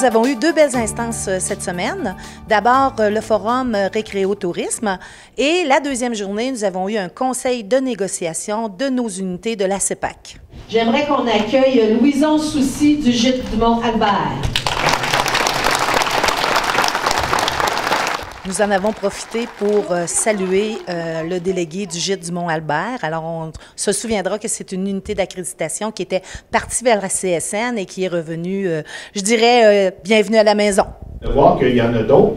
nous avons eu deux belles instances cette semaine. D'abord, le forum Récréo-Tourisme et la deuxième journée, nous avons eu un conseil de négociation de nos unités de la CEPAC. J'aimerais qu'on accueille Louison Soucy du Gîte du Mont-Albert. Nous en avons profité pour saluer le délégué du Gîte du Mont-Albert. Alors, on se souviendra que c'est une unité d'accréditation qui était partie vers la CSN et qui est revenue, je dirais, bienvenue à la maison. De voir qu'il y en a d'autres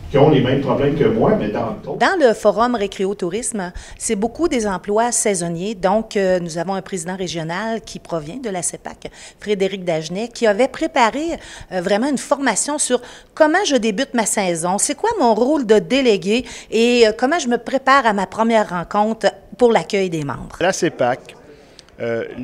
qui ont les mêmes problèmes que moi, mais dans d'autres. Dans le forum Récréo-Tourisme, c'est beaucoup des emplois saisonniers. Donc, nous avons un président régional qui provient de la CEPAC, Frédéric Dagenet, qui avait préparé vraiment une formation sur comment je débute ma saison, c'est quoi mon rôle de délégué et comment je me prépare à ma première rencontre pour l'accueil des membres. La CEPAC.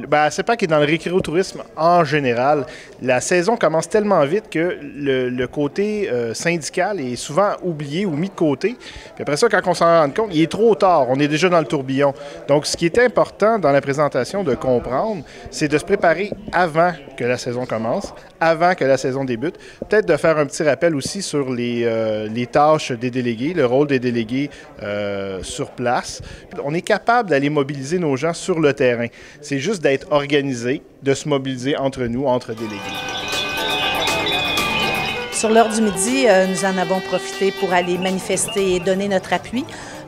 La CEPAC est dans le récréotourisme en général. La saison commence tellement vite que le côté syndical est souvent oublié ou mis de côté. Puis après ça, quand on s'en rend compte, il est trop tard. On est déjà dans le tourbillon. Donc, ce qui est important dans la présentation de comprendre, c'est de se préparer avant que la saison commence, avant que la saison débute. Peut-être de faire un petit rappel aussi sur les tâches des délégués, le rôle des délégués sur place. On est capable d'aller mobiliser nos gens sur le terrain. C'est juste d'être organisé, de se mobiliser entre nous, entre délégués. Sur l'heure du midi, nous en avons profité pour aller manifester et donner notre appui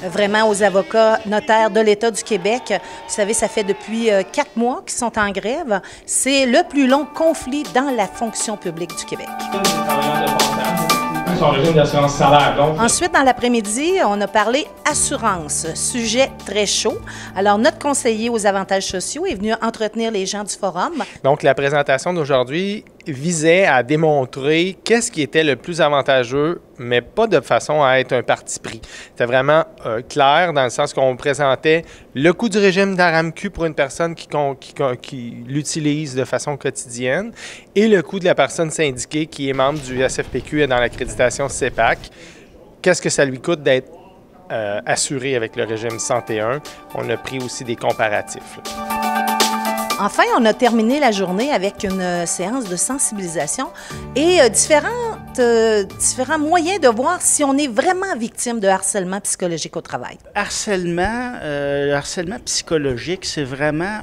vraiment aux avocats notaires de l'État du Québec. Vous savez, ça fait depuis 4 mois qu'ils sont en grève. C'est le plus long conflit dans la fonction publique du Québec. Son régime d'assurance salaire. Donc... Ensuite, dans l'après-midi, on a parlé assurance, sujet très chaud. Alors, notre conseiller aux avantages sociaux est venu entretenir les gens du forum. Donc, la présentation d'aujourd'hui visait à démontrer qu'est-ce qui était le plus avantageux, mais pas de façon à être un parti pris. C'était vraiment clair dans le sens qu'on présentait le coût du régime d'ARAMQ pour une personne qui l'utilise de façon quotidienne et le coût de la personne syndiquée qui est membre du SFPQ et dans l'accréditation CEPAC. Qu'est-ce que ça lui coûte d'être assuré avec le régime 101? On a pris aussi des comparatifs. Enfin, on a terminé la journée avec une séance de sensibilisation et différents moyens de voir si on est vraiment victime de harcèlement psychologique au travail. Le harcèlement psychologique, c'est vraiment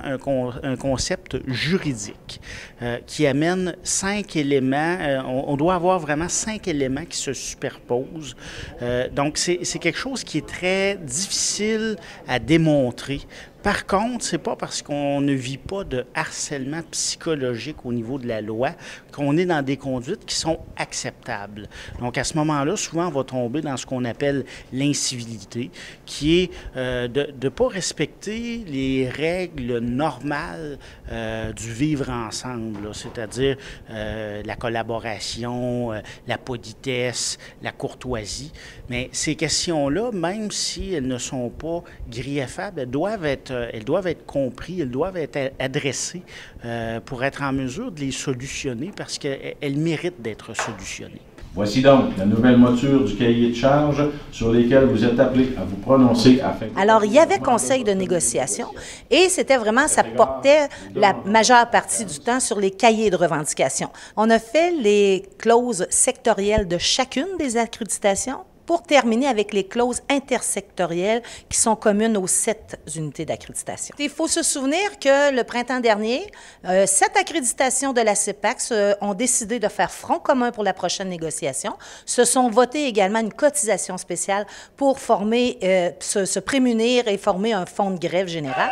un concept juridique qui amène 5 éléments. On doit avoir vraiment 5 éléments qui se superposent. Donc, c'est quelque chose qui est très difficile à démontrer. Par contre, c'est pas parce qu'on ne vit pas de harcèlement psychologique au niveau de la loi qu'on est dans des conduites qui sont acceptables. Donc, à ce moment-là, souvent, on va tomber dans ce qu'on appelle l'incivilité, qui est de ne pas respecter les règles normales du vivre ensemble, c'est-à-dire la collaboration, la politesse, la courtoisie. Mais ces questions-là, même si elles ne sont pas grieffables, elles doivent être comprises, elles doivent être adressées pour être en mesure de les solutionner parce qu'elles méritent d'être solutionnées. Voici donc la nouvelle mouture du cahier de charges sur lesquels vous êtes appelés à vous prononcer afin de... Alors, il y avait conseil de négociation et c'était vraiment, ça portait la majeure partie du temps sur les cahiers de revendication. On a fait les clauses sectorielles de chacune des accréditations pour terminer avec les clauses intersectorielles qui sont communes aux 7 unités d'accréditation. Il faut se souvenir que le printemps dernier, 7 accréditations de la CEPAC ont décidé de faire front commun pour la prochaine négociation. Se sont votés également une cotisation spéciale pour former, se prémunir et former un fonds de grève général.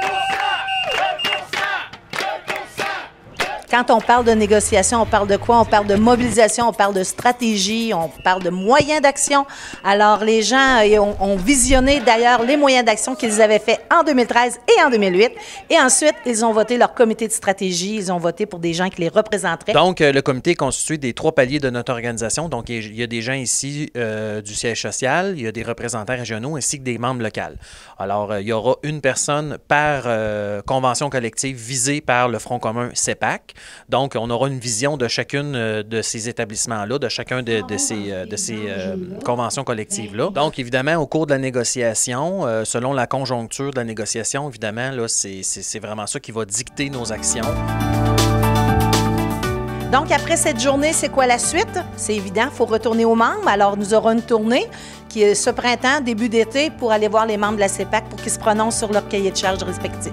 Quand on parle de négociation, on parle de quoi? On parle de mobilisation, on parle de stratégie, on parle de moyens d'action. Alors, les gens ont visionné d'ailleurs les moyens d'action qu'ils avaient faits en 2013 et en 2008. Et ensuite, ils ont voté leur comité de stratégie. Ils ont voté pour des gens qui les représenteraient. Donc, le comité est constitué des 3 paliers de notre organisation. Donc, il y a des gens ici du siège social, il y a des représentants régionaux ainsi que des membres locaux. Alors, il y aura une personne par convention collective visée par le Front commun CEPAC. Donc, on aura une vision de chacune de ces établissements-là, de chacun de ces conventions collectives-là. Donc, évidemment, au cours de la négociation, selon la conjoncture de la négociation, évidemment, là, c'est vraiment ça qui va dicter nos actions. Donc, après cette journée, c'est quoi la suite? C'est évident, il faut retourner aux membres. Alors, nous aurons une tournée qui est ce printemps, début d'été, pour aller voir les membres de la CEPAC pour qu'ils se prononcent sur leur cahier de charges respectifs.